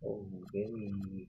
Oh, baby.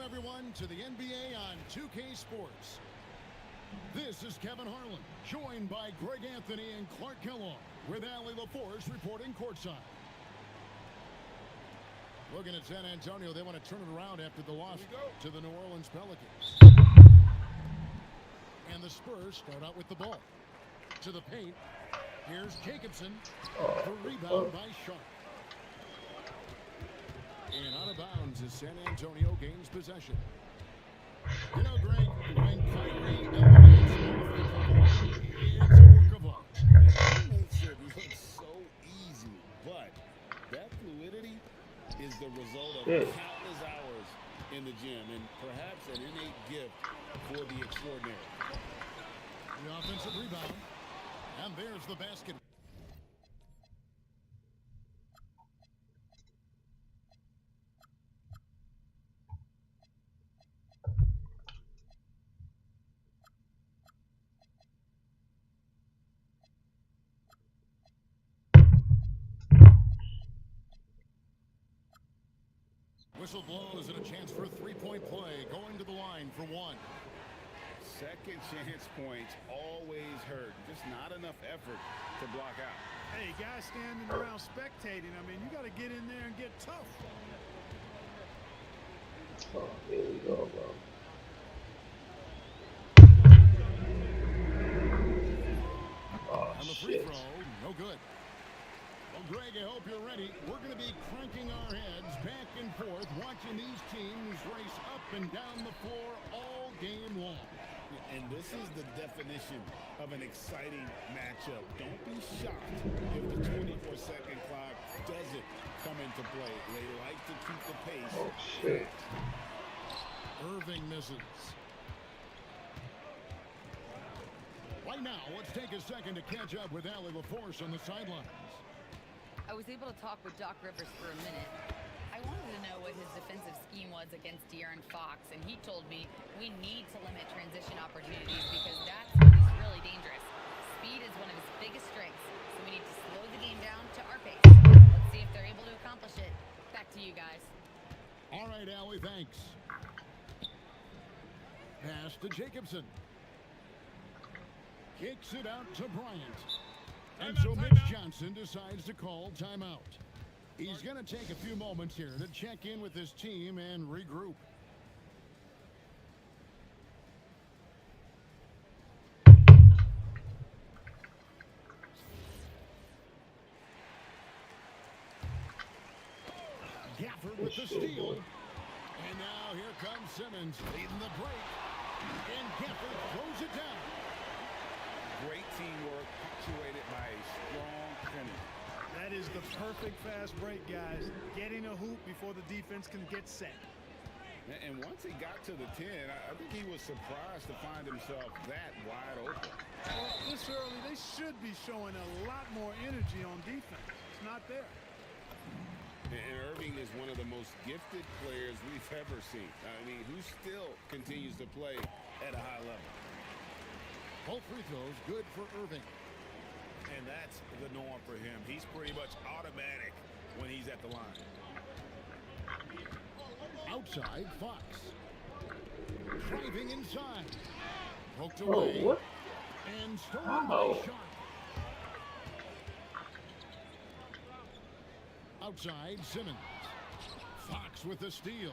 Welcome everyone to the NBA on 2K Sports. This is Kevin Harlan, joined by Greg Anthony and Clark Kellogg, with Allie LaForce reporting courtside. Looking at San Antonio, they want to turn it around after the loss to the New Orleans Pelicans. And the Spurs start out with the ball. To the paint, here's Jacobson for rebound by Sharp. And out of bounds as San Antonio gains possession. You know, Greg, when Kyrie elevates it's a work of art. He makes it look so easy, but that fluidity is the result of countless hours in the gym and perhaps an innate gift for the extraordinary. The offensive rebound. And there's the basket. Whistle blows and a chance for a three-point play. Going to the line for one. Second chance points always hurt. Just not enough effort to block out. Hey, guys standing around spectating. I mean, you got to get in there and get tough. Oh, here we go, bro. Oh, and the free throw, no good. Well, Greg, I hope you're ready. We're going to be cranking our heads back and forth, watching these teams race up and down the floor all game long. And this is the definition of an exciting matchup. Don't be shocked if the 24-second clock doesn't come into play. They like to keep the pace. Oh, shit. Irving misses. Right now, let's take a second to catch up with Allie LaForce on the sidelines. I was able to talk with Doc Rivers for a minute. I wanted to know what his defensive scheme was against De'Aaron Fox, and he told me we need to limit transition opportunities because that's when he's really dangerous. Speed is one of his biggest strengths, so we need to slow the game down to our pace. Let's see if they're able to accomplish it. Back to you guys. All right, Allie, thanks. Pass to Jacobson. Kicks it out to Bryant. And so Mitch Johnson decides to call timeout. He's going to take a few moments here to check in with his team and regroup. Gafford with the steal. And now here comes Simmons leading the break. And Gafford throws it down. Great teamwork, punctuated by a strong finish. That is the perfect fast break, guys. Getting a hoop before the defense can get set. And once he got to the 10, I think he was surprised to find himself that wide open. Well, this early, they should be showing a lot more energy on defense. It's not there. And Irving is one of the most gifted players we've ever seen. I mean, who still continues to play at a high level. Both free throws good for Irving. And that's the norm for him. He's pretty much automatic when he's at the line. Outside, Fox. Driving inside. Poked Oh, away. what? And stolen Oh. by Sharp. Outside, Simmons. Fox with the steal.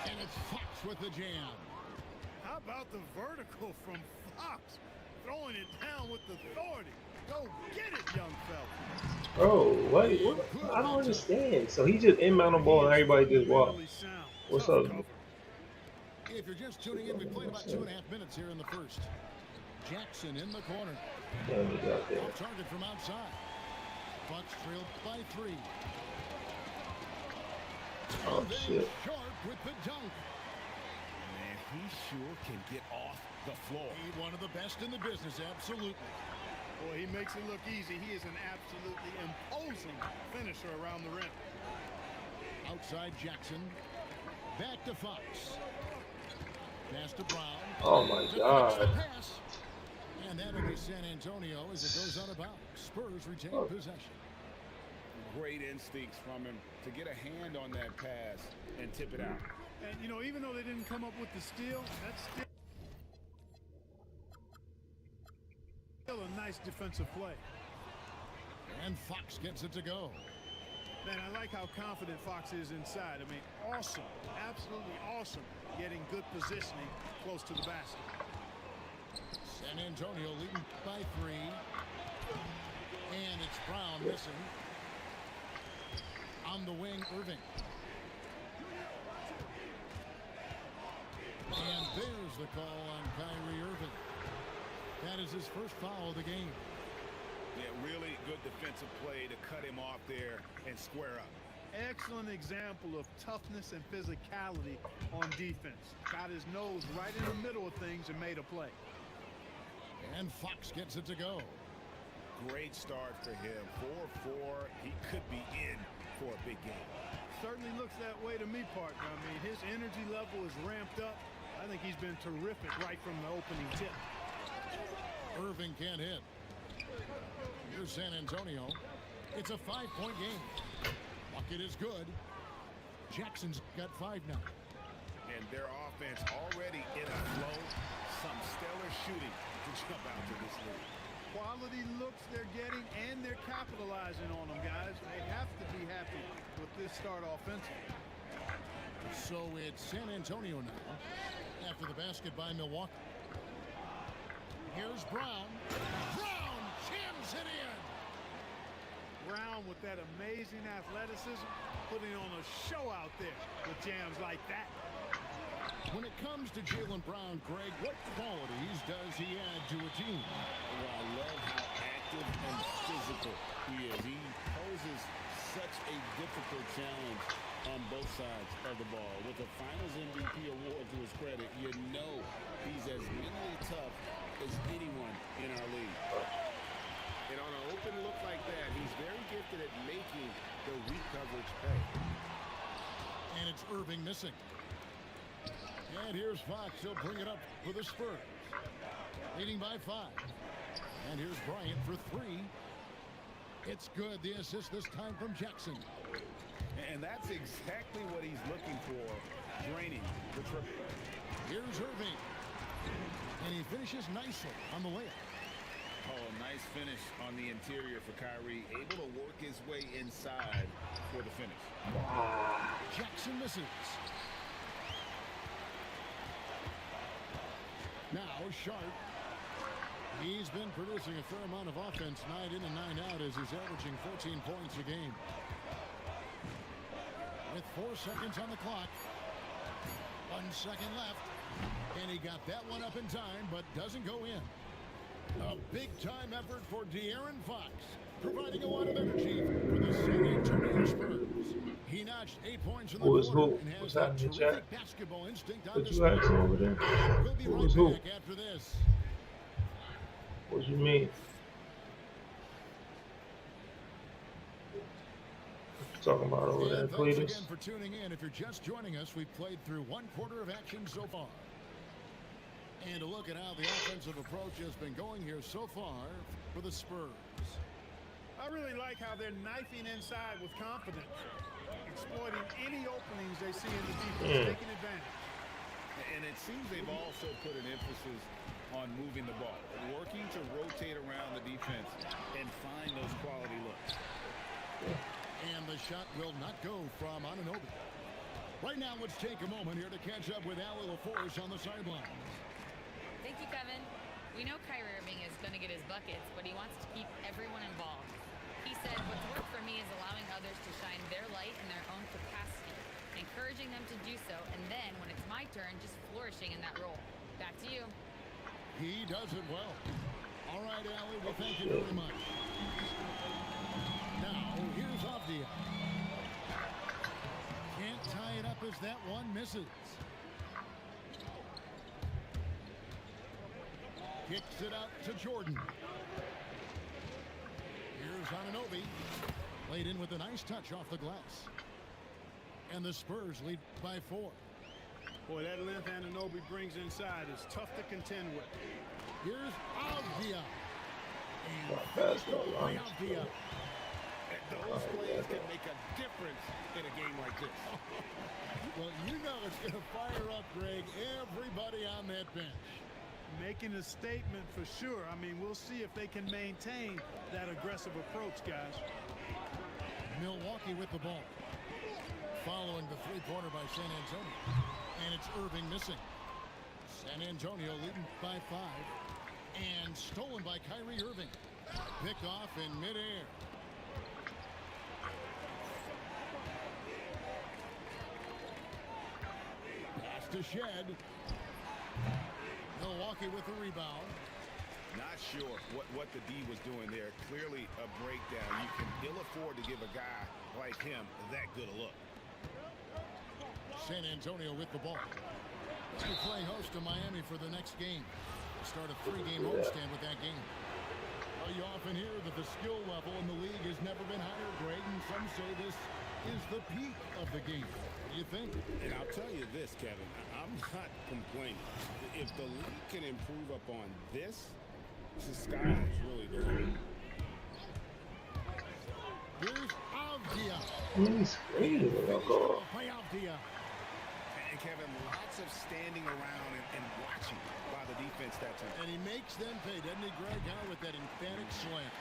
And it's Fox with the jam. How about the vertical from Fox? Throwing it down with authority. Go get it, young fella. Bro, what? I don't understand. So he just inbound the ball and everybody just walk. What's up? If you're just tuning in, we played about 2.5 minutes here in the first. Jackson in the corner. Damn, he got there. Off target from outside. Bucks trailed by 3. Oh, And then shit. Sharp with the dunk. Man, he sure can get off the floor. He one of the best in the business, absolutely. Boy, he makes it look easy. He is an absolutely imposing finisher around the rim. Outside Jackson. Back to Fox. Pass to Brown. Oh my Deflects God. the pass. And that'll be San Antonio as it goes out of bounds. Spurs retain possession. Great instincts from him to get a hand on that pass and tip it out. And, you know, even though they didn't come up with the steal, that's still a nice defensive play. And Fox gets it to go. Man, I like how confident Fox is inside. I mean, awesome. Absolutely awesome. Getting good positioning close to the basket. San Antonio leading by 3. And it's Brown missing. On the wing, Irving. And there's the call on Kyrie Irving. That is his first foul of the game. Yeah, really good defensive play to cut him off there and square up. Excellent example of toughness and physicality on defense. Got his nose right in the middle of things and made a play. And Fox gets it to go. Great start for him. 4-4. He could be in for a big game. Certainly looks that way to me, partner. I mean, his energy level is ramped up. I think he's been terrific right from the opening tip. Irving can't hit. Here's San Antonio. It's a 5-point game. Bucket is good. Jackson's got 5 now. And their offense already in a flow. Some stellar shooting to jump out to this league. Quality looks they're getting, and they're capitalizing on them, guys. They have to be happy with this start offensively. So it's San Antonio now after the basket by Milwaukee. Here's Brown. Brown jams it in. Brown with that amazing athleticism, putting on a show out there with jams like that. When it comes to Jaylen Brown, Greg, what qualities does he add to a team? Well, I love how active and physical he is. He poses such a difficult challenge on both sides of the ball. With the Finals MVP award to his credit, you know he's as mentally tough as anyone in our league. And on an open look like that, he's very gifted at making the weak coverage pay. And it's Irving missing. And here's Fox. He'll bring it up for the Spurs. Leading by 5. And here's Bryant for 3. It's good. The assist this time from Jackson. And that's exactly what he's looking for, draining the triple. Here's Irving. And he finishes nicely on the layup. Oh, nice finish on the interior for Kyrie. Able to work his way inside for the finish. Jackson misses. Now Sharp. He's been producing a fair amount of offense night in and night out as he's averaging 14 points a game. With 4 seconds on the clock. 1 second left. And he got that one up in time, but doesn't go in. A big-time effort for De'Aaron Fox, providing a lot of energy for the San Antonio Spurs. He notched 8 points in the quarter and has What's that happening, terrific chat? basketball instinct on What you display. asking over there? We'll be Who right was who? back after this. What you mean? What you talking about over there, And thanks Cletus? again for tuning in. If you're just joining us, we've played through one quarter of action so far. And a look at how the offensive approach has been going here so far for the Spurs. I really like how they're knifing inside with confidence, exploiting any openings they see in the defense, taking advantage. And it seems they've also put an emphasis on moving the ball, working to rotate around the defense and find those quality looks. And the shot will not go from Anunoby. Right now, let's take a moment here to catch up with Allie LaForce on the sidelines. Thank you, Kevin. We know Kyrie Irving is going to get his buckets, but he wants to keep everyone involved. He said, what's worked for me is allowing others to shine their light in their own capacity, encouraging them to do so, and then, when it's my turn, just flourishing in that role. Back to you. He does it well. All right, Allie, well, thank you very much. Now, here's Avdia. Can't tie it up as that one misses. Kicks it out to Jordan. Here's Anunoby. Laid in with a nice touch off the glass. And the Spurs lead by 4. Boy, that length Anunoby brings inside is tough to contend with. Here's Avdia. And finished off by Avdia. Those plays can make a difference in a game like this. Well, you know it's going to fire up, Greg, everybody on that bench. Making a statement for sure. I mean, we'll see if they can maintain that aggressive approach, guys. Milwaukee with the ball. Following the three-pointer by San Antonio. And it's Irving missing. San Antonio leading by 5. And stolen by Kyrie Irving. Picked off in midair. Pass to Shed. Milwaukee with the rebound. Not sure what the D was doing there. Clearly a breakdown. You can ill afford to give a guy like him that good a look. San Antonio with the ball. They play host to Miami for the next game. Start a 3-game homestand with that game. Well, you often hear that the skill level in the league has never been higher, Greg, and some say this is the peak of the game. What do you think? And I'll tell you this, Kevin, I'm not complaining. If the league can improve upon this, the sky is really the limit. Here's Avdia. He's crazy. By Avdia. And Kevin, lots of standing around and watching by the defense that time. And he makes them pay, doesn't he, Greg? How with that emphatic slam.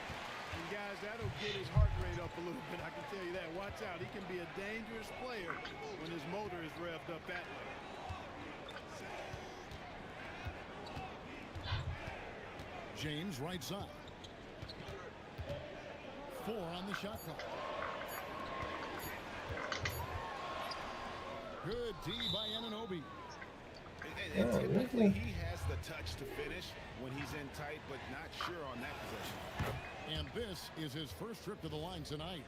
And guys, that'll get his heart rate up a little bit. I can tell you that. Watch out. He can be a dangerous player when his motor is revved up that way. James right side. 4 on the shot clock. Good D by Anunoby. And typically he has the touch to finish when he's in tight, but not sure on that possession. And this is his first trip to the line tonight.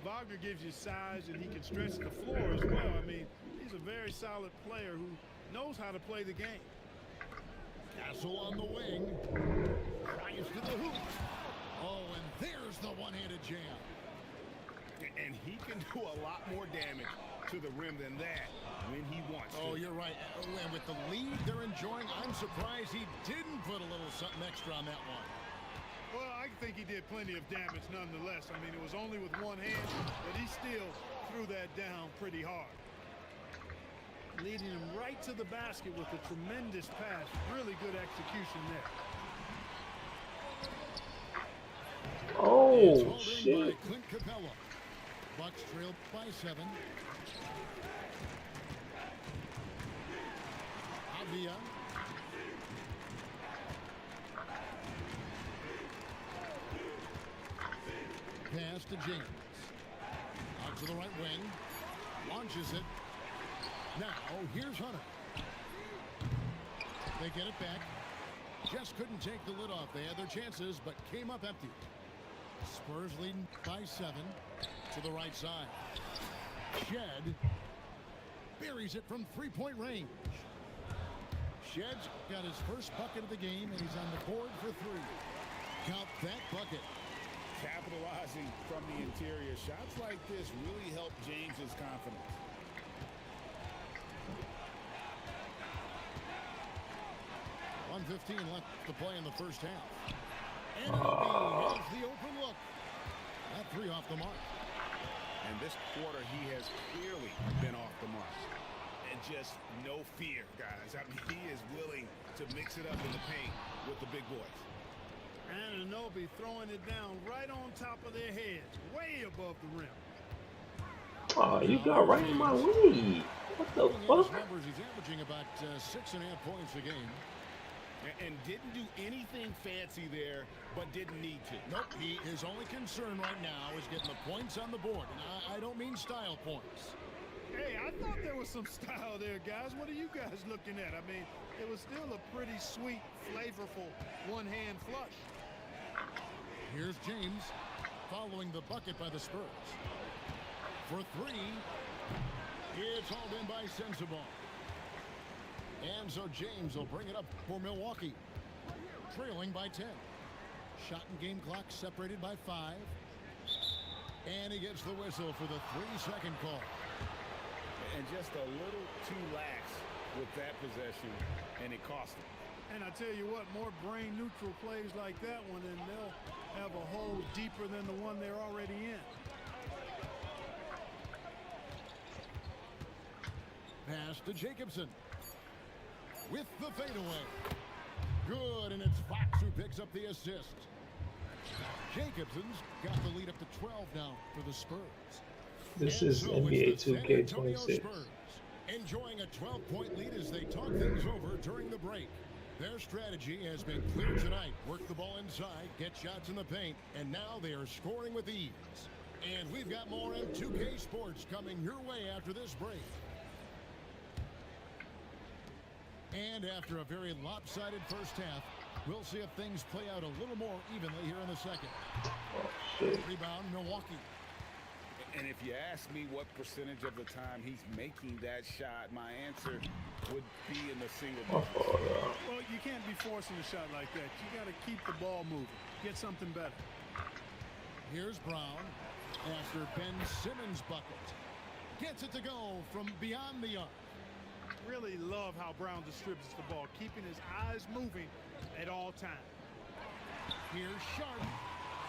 Wagner gives you size, and he can stretch the floor as well. I mean, he's a very solid player who knows how to play the game. Castle on the wing. Drives to the hoop. Oh, and there's the one-handed jam. And he can do a lot more damage to the rim than that when he wants to. Oh, you're right. And with the lead they're enjoying, I'm surprised he didn't put a little something extra on that one. Well, I think he did plenty of damage nonetheless. I mean, it was only with one hand, but he still threw that down pretty hard. Leading him right to the basket with a tremendous pass. Really good execution there. Oh, shit. By Clint Capella. Bucks trail by 7. Avdia. Pass to James. Out to the right wing. Launches it. Now, here's Hunter. They get it back. Just couldn't take the lid off. They had their chances, but came up empty. Spurs leading by 7 to the right side. Shed buries it from three-point range. Shed's got his first bucket of the game, and he's on the board for 3. Count that bucket. Capitalizing from the interior. Shots like this really help James's confidence. .1:15 left to play in the first half. And has the open look. That 3 off the mark. And this quarter, he has clearly been off the mark. And just no fear, guys. I mean, he is willing to mix it up in the paint with the big boys. Anunoby throwing it down right on top of their heads, way above the rim. Oh, you got right in my way. What the fuck? Numbers, he's averaging about 6.5 points a game. And didn't do anything fancy there, but didn't need to. Nope, his only concern right now is getting the points on the board. And I don't mean style points. Hey, I thought there was some style there, guys. What are you guys looking at? I mean, it was still a pretty sweet, flavorful one-hand flush. Here's James following the bucket by the Spurs. For 3, it's hauled in by Sensabaugh. And so James will bring it up for Milwaukee, trailing by 10. Shot and game clock separated by 5. And he gets the whistle for the 3-second call. And just a little too lax with that possession, and it cost him. And I tell you what, more brain-neutral plays like that one, and they'll have a hole deeper than the one they're already in. Pass to Jacobson. With the fadeaway. Good, and it's Fox who picks up the assist. Jacobson's got the lead up to 12 now for the Spurs. This is NBA 2K26. Enjoying a 12-point lead as they talk things over during the break. Their strategy has been clear tonight. Work the ball inside, get shots in the paint, and now they are scoring with ease. And we've got more on 2K Sports coming your way after this break. And after a very lopsided first half, we'll see if things play out a little more evenly here in the second. Rebound, Milwaukee. And if you ask me what percentage of the time he's making that shot, my answer would be in the single digits. Well, you can't be forcing a shot like that. You got to keep the ball moving. Get something better. Here's Brown after Ben Simmons' bucket. Gets it to go from beyond the arc. Really love how Brown distributes the ball, keeping his eyes moving at all times. Here's Sharp,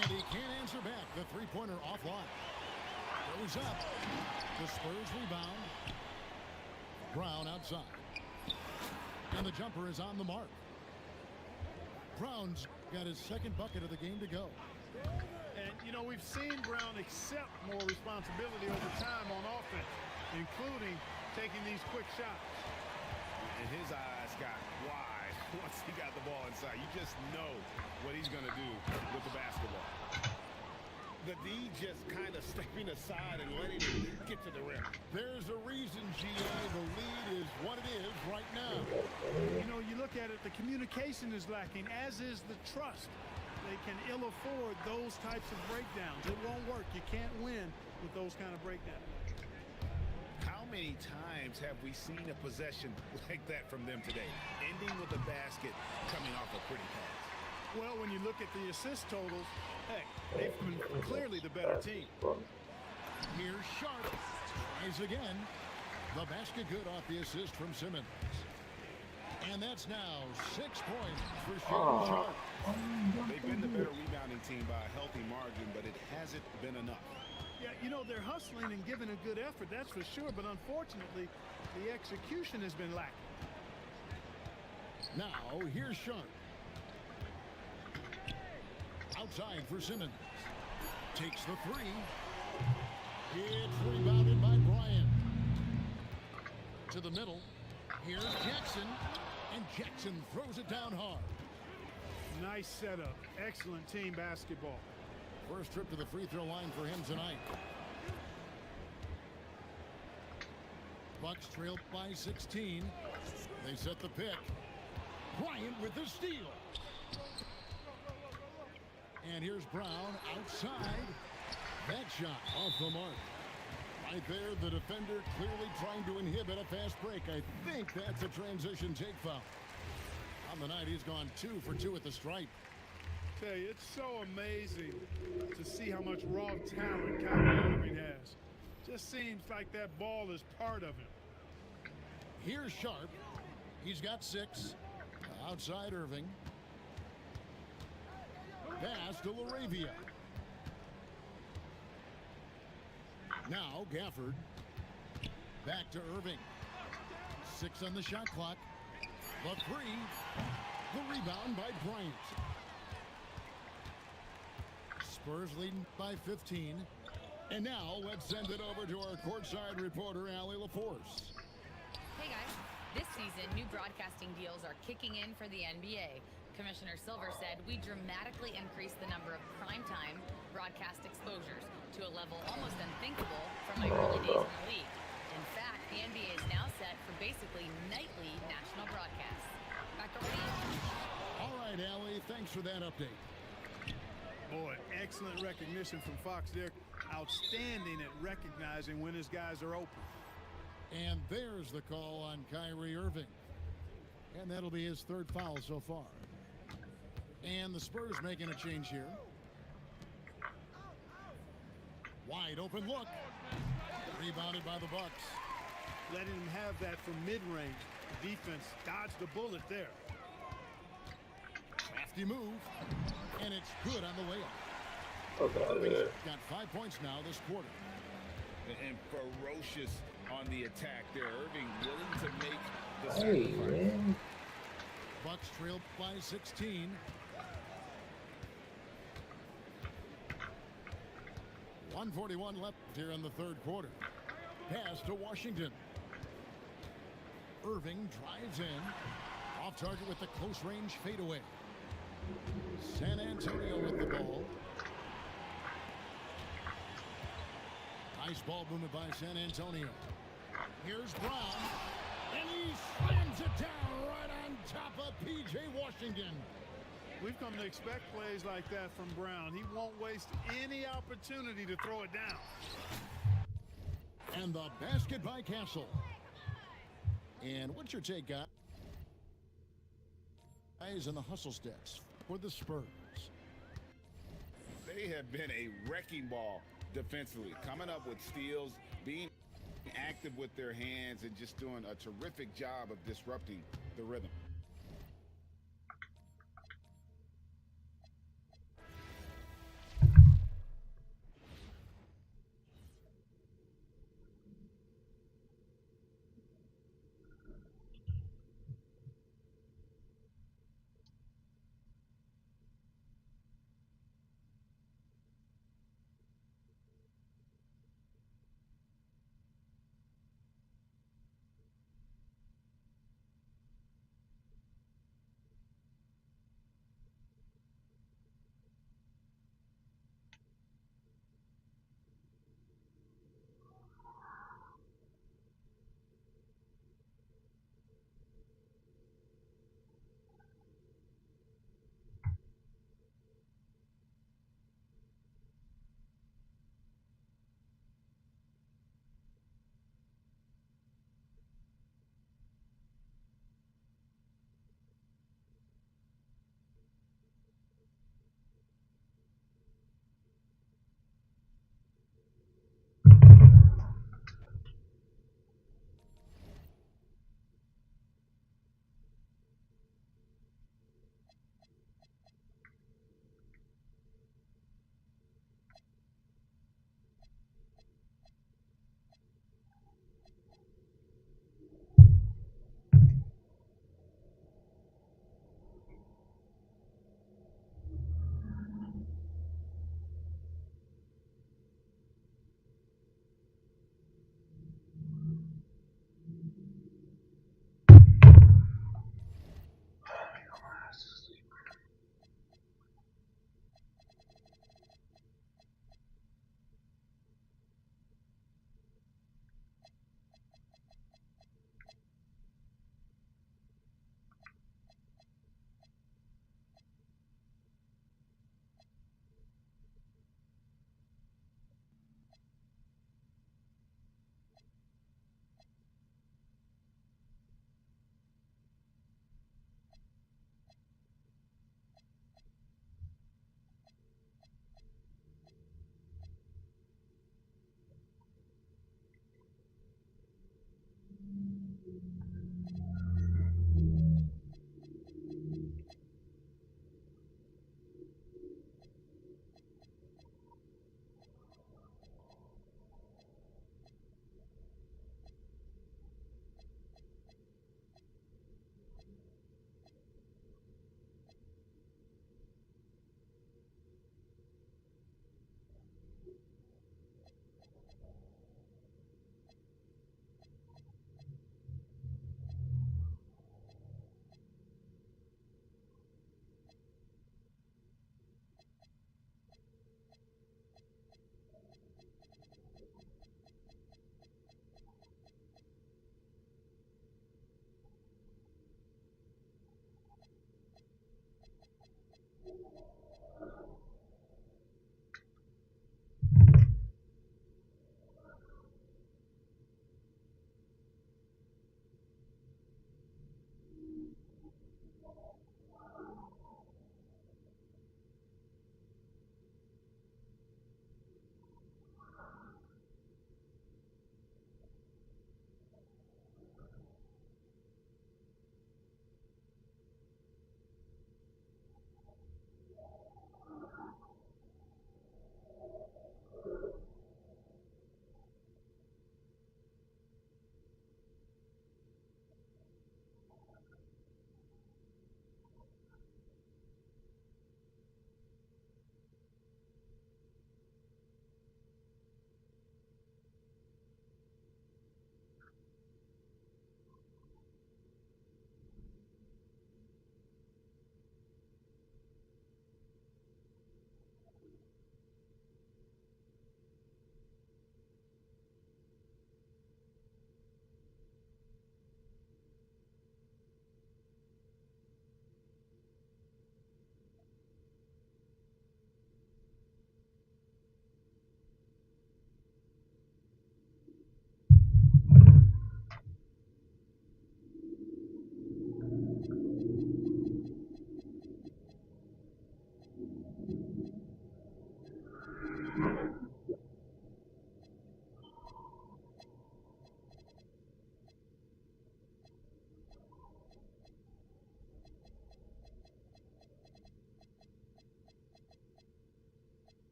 and he can't answer back. The three-pointer offline. Goes up. The Spurs rebound. Brown outside. And the jumper is on the mark. Brown's got his second bucket of the game to go. And, you know, we've seen Brown accept more responsibility over time on offense, including taking these quick shots. And his eyes got wide once he got the ball inside. You just know what he's going to do with the basketball. The D just kind of stepping aside and letting him get to the rim. There's a reason, GA, the lead is what it is right now. You know, you look at it, the communication is lacking, as is the trust. They can ill afford those types of breakdowns. It won't work. You can't win with those kind of breakdowns. How many times have we seen a possession like that from them today, ending with a basket coming off a pretty pass? Well, when you look at the assist totals, heck, they've been clearly the better team. Here's Sharp. Tries again. The basket good off the assist from Simmons. And that's now 6 points for Sharp. They've been the better rebounding team by a healthy margin, but it hasn't been enough. Yeah, you know, they're hustling and giving a good effort, that's for sure, but unfortunately, the execution has been lacking. Now, here's Sharp. Outside for Simmons. Takes the 3. It's rebounded by Bryant. To the middle. Here's Jackson. And Jackson throws it down hard. Nice setup. Excellent team basketball. First trip to the free throw line for him tonight. Bucks trail by 16. They set the pick. Bryant with the steal. And here's Brown outside. That shot off the mark. Right there, the defender clearly trying to inhibit a fast break. I think that's a transition take foul. On the night, he's gone 2 for 2 at the stripe. Tell you, it's so amazing to see how much raw talent Kyrie Irving has. Just seems like that ball is part of him. Here's Sharp. He's got 6. Outside Irving. Pass to Laravia. Now Gafford. Back to Irving. 6 on the shot clock. The 3. The rebound by Bryant. Spurs leading by 15. And now let's send it over to our courtside reporter, Allie LaForce. Hey guys, this season new broadcasting deals are kicking in for the NBA. Commissioner Silver said we dramatically increased the number of primetime broadcast exposures to a level almost unthinkable from my early days in the league. In fact, the NBA is now set for basically nightly national broadcasts. Back over to you. All right, Allie, thanks for that update. Boy, excellent recognition from Fox there. Outstanding at recognizing when his guys are open. And there's the call on Kyrie Irving. And that'll be his 3rd foul so far. And the Spurs making a change here. Wide open look. Rebounded by the Bucks. Letting him have that from mid-range. The defense dodged the bullet there. Crafty move. And it's good on the layup. Okay. Got 5 points now this quarter. And ferocious on the attack there. Irving willing to make the Hey, sacrifice. man. Bucks trail by 16. .141 left here in the 3rd quarter. Pass to Washington. Irving drives in. Off target with the close range fadeaway. San Antonio with the ball. Nice ball movement by San Antonio. Here's Brown. And he slams it down right on top of P.J. Washington. We've come to expect plays like that from Brown. He won't waste any opportunity to throw it down. And the basket by Castle. And what's your take, guys, in the hustle stats for the Spurs? They have been a wrecking ball defensively, coming up with steals, being active with their hands, and just doing a terrific job of disrupting the rhythm.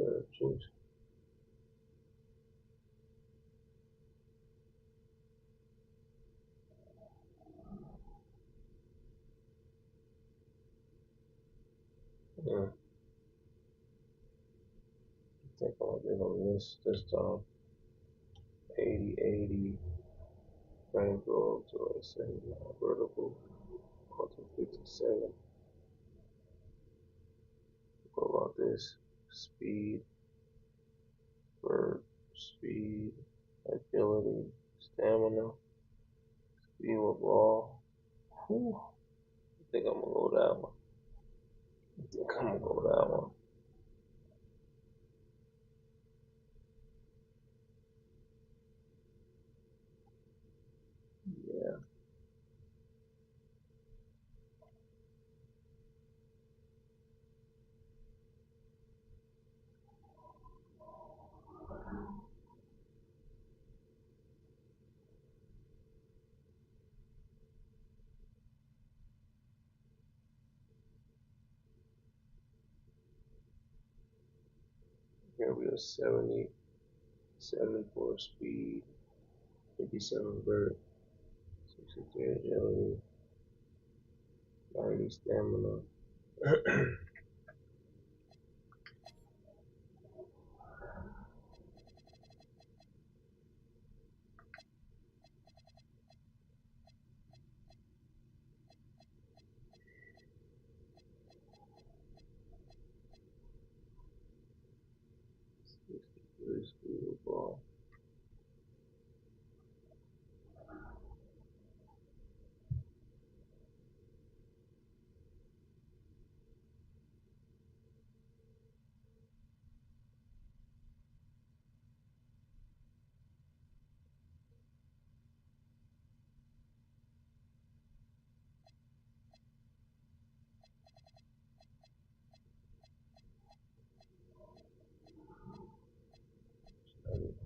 better choice. Yeah. I think I'm gonna get on this time. 80, frame go to a 79 vertical, go to 57. What about this? Speed, vert, speed, agility, stamina, speed with ball. Whew. I think I'm gonna go that one. I think I'm gonna go that one. Yeah. Here we are 70 for speed, 57 vert, 63 agility, 90 stamina. 63 speed with ball.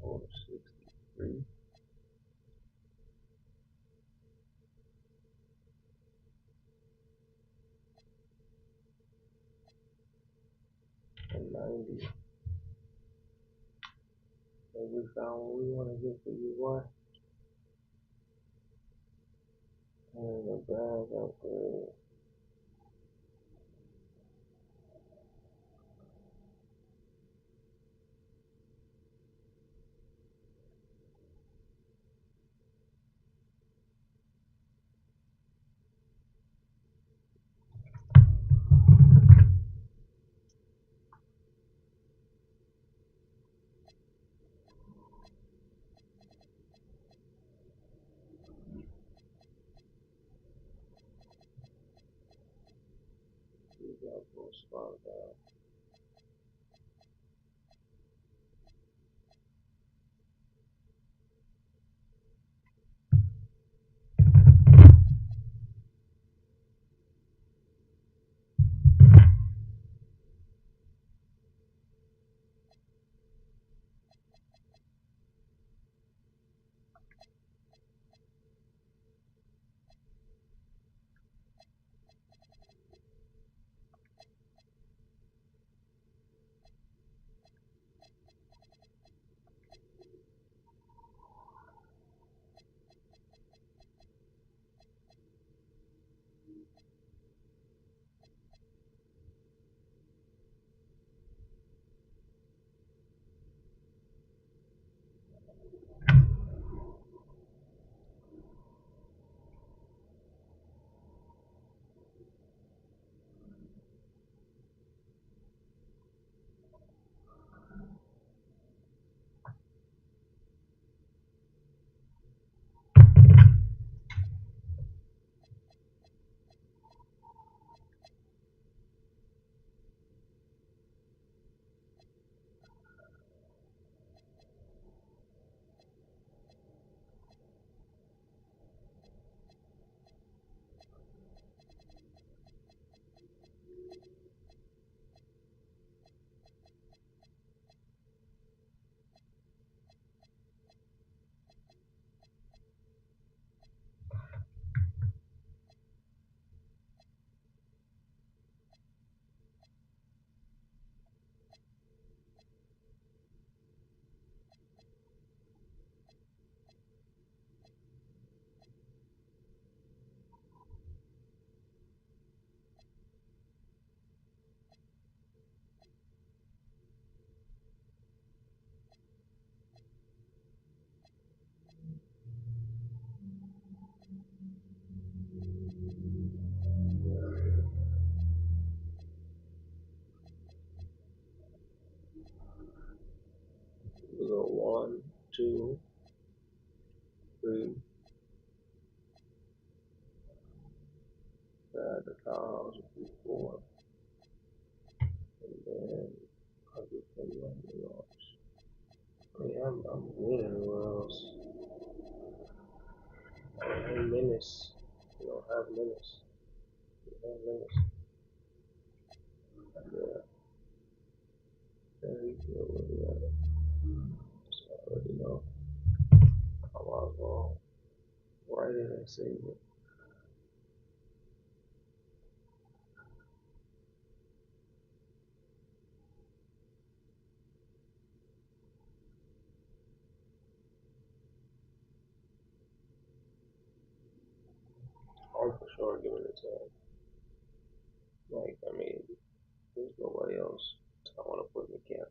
Or 63 and 90. And we found what we want to get for you, boy. And the bag up there. We got both spot down. We go 1, 2, 3. The townhouse would be 4. And then 131 yards. I mean, I'm good anywhere else. I have minutes. You don't have minutes. You have minutes. Yeah. Very good with that. So I already know. I might as well write it and save it. I'm for sure giving it to him. Like, I mean, there's nobody else I want to put in the camp.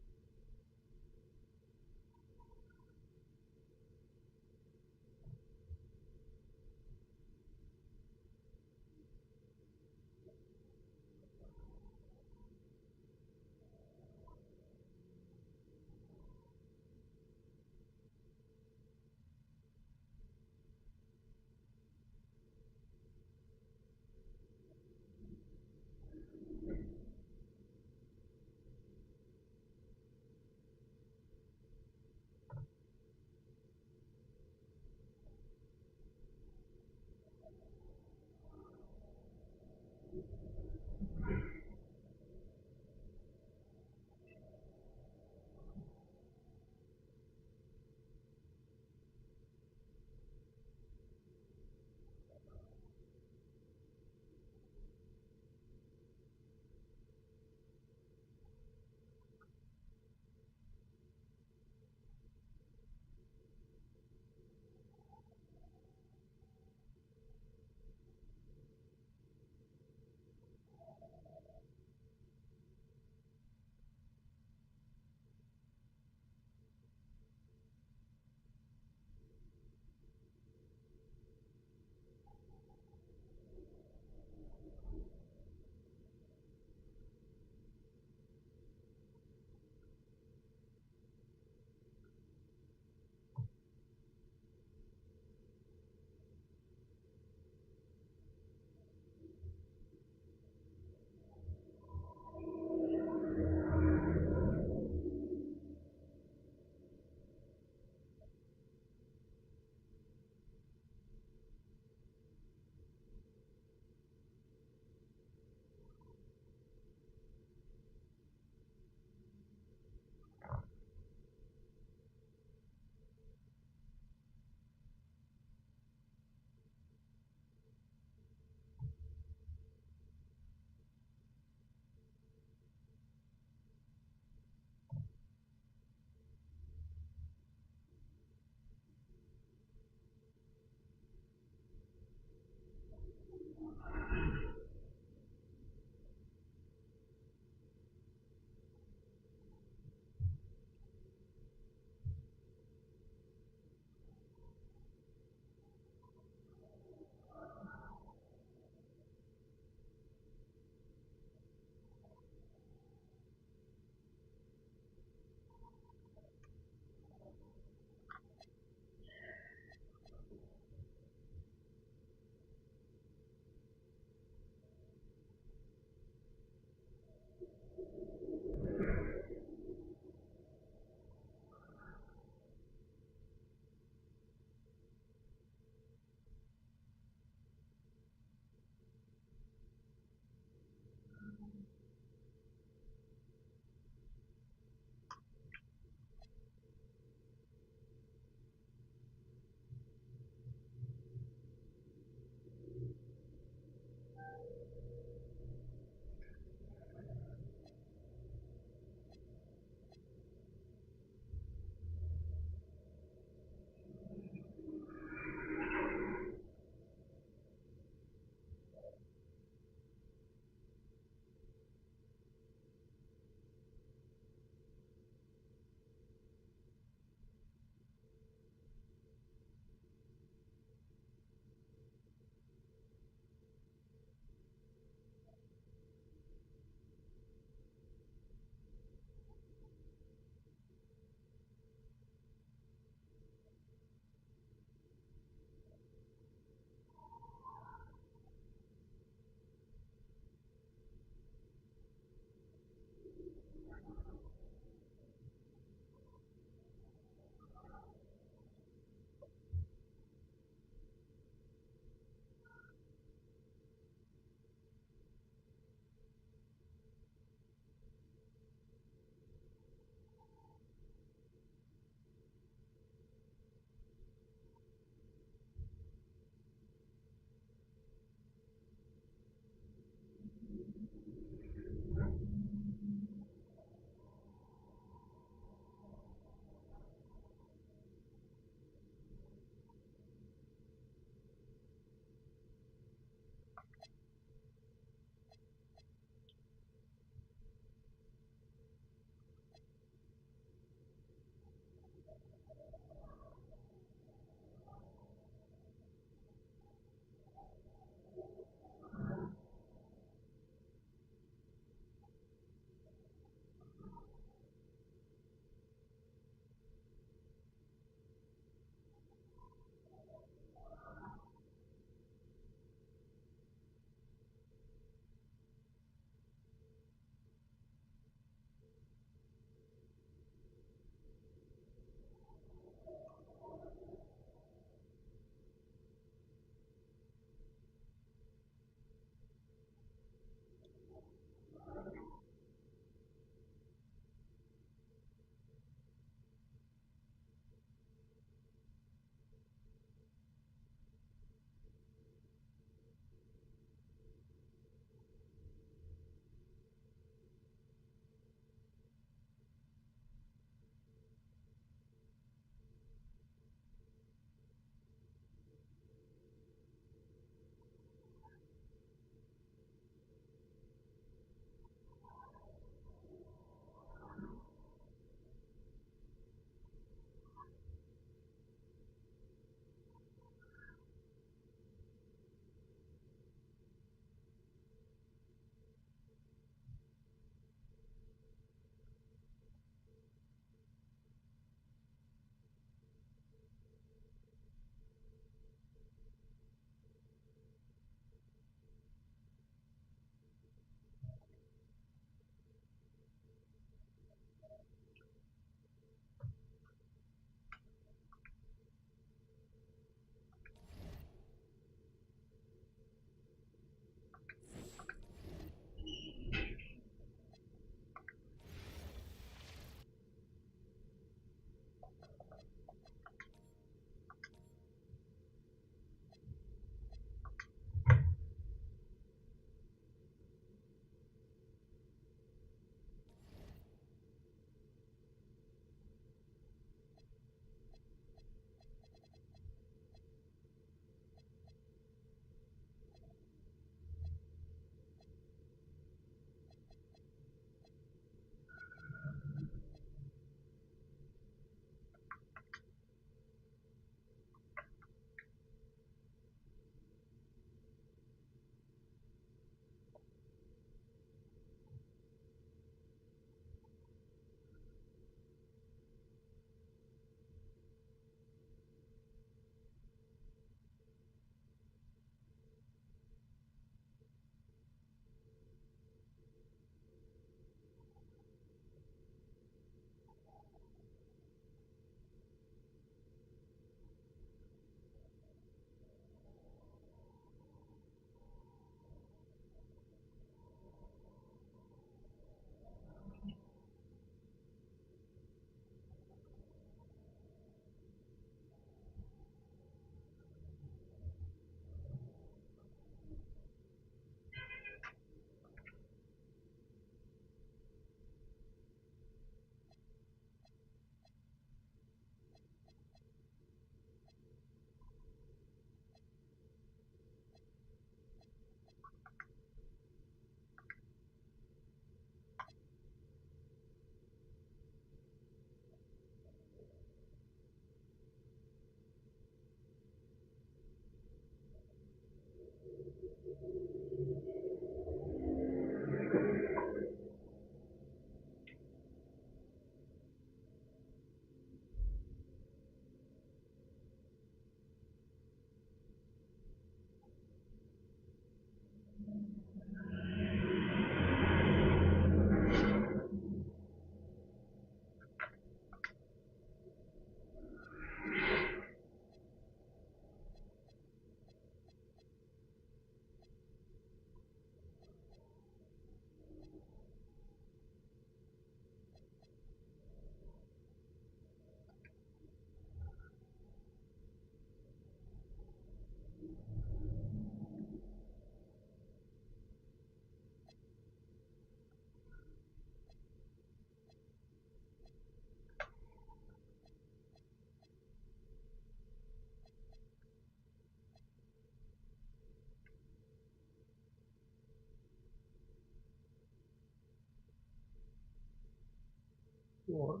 What?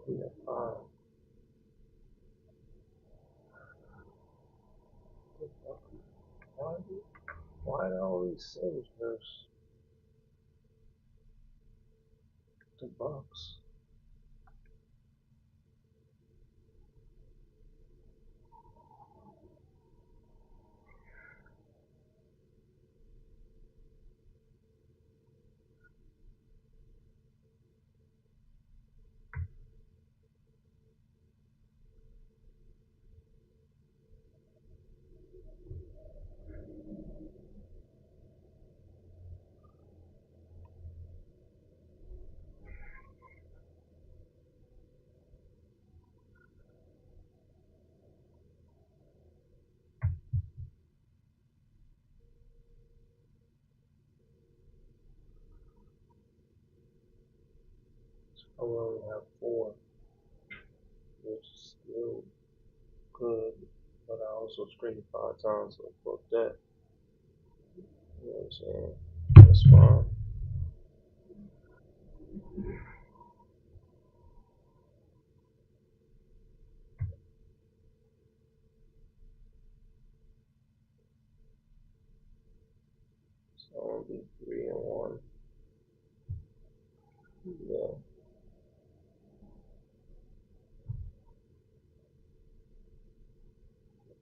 We have 5. Why, why do all these Sims versus the Bucks? I only have 4, which is still good, but I also screamed 5 times, so fuck that. You know what I'm saying? That's fine. So I'm gonna be 3-1. Yeah.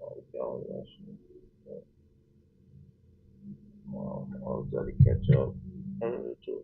I'll be going that shit. Yeah. I'll try to catch up. One of the two.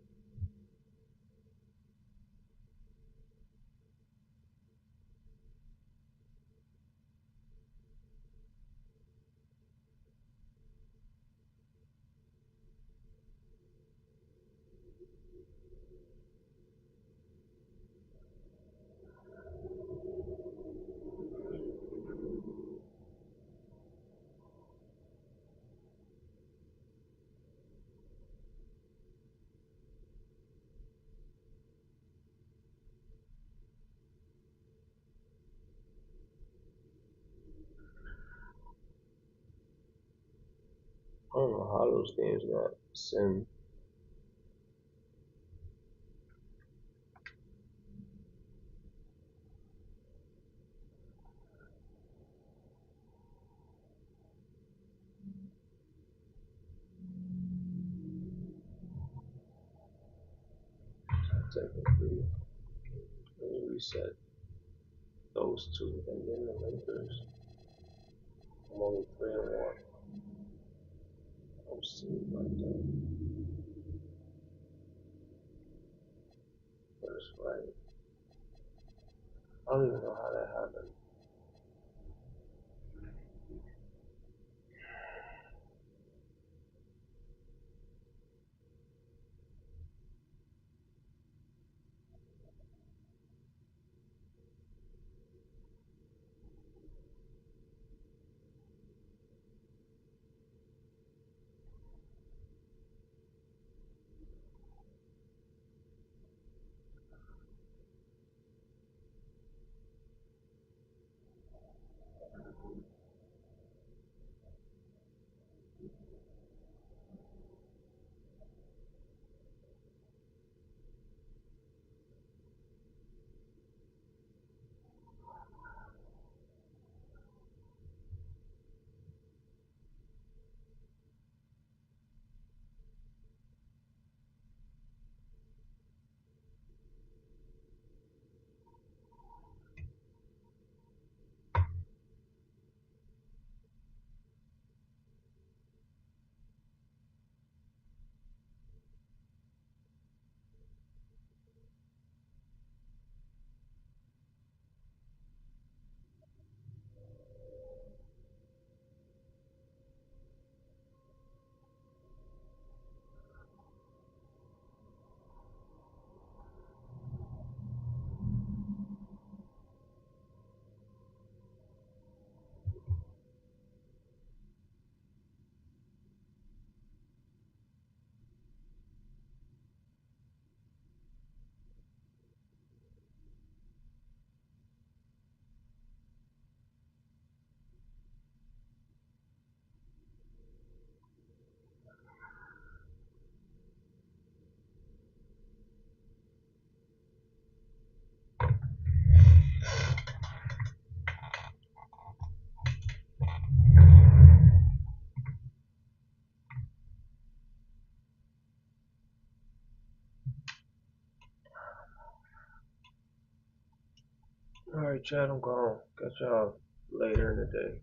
I don't know how those games got sim. Technically, let me reset those two, and then the Lakers. I'm only 3-1. I'm seeing like that. But it's right. I don't even know how that happened. Alright, Chad, I'm gone. Catch y'all later in the day.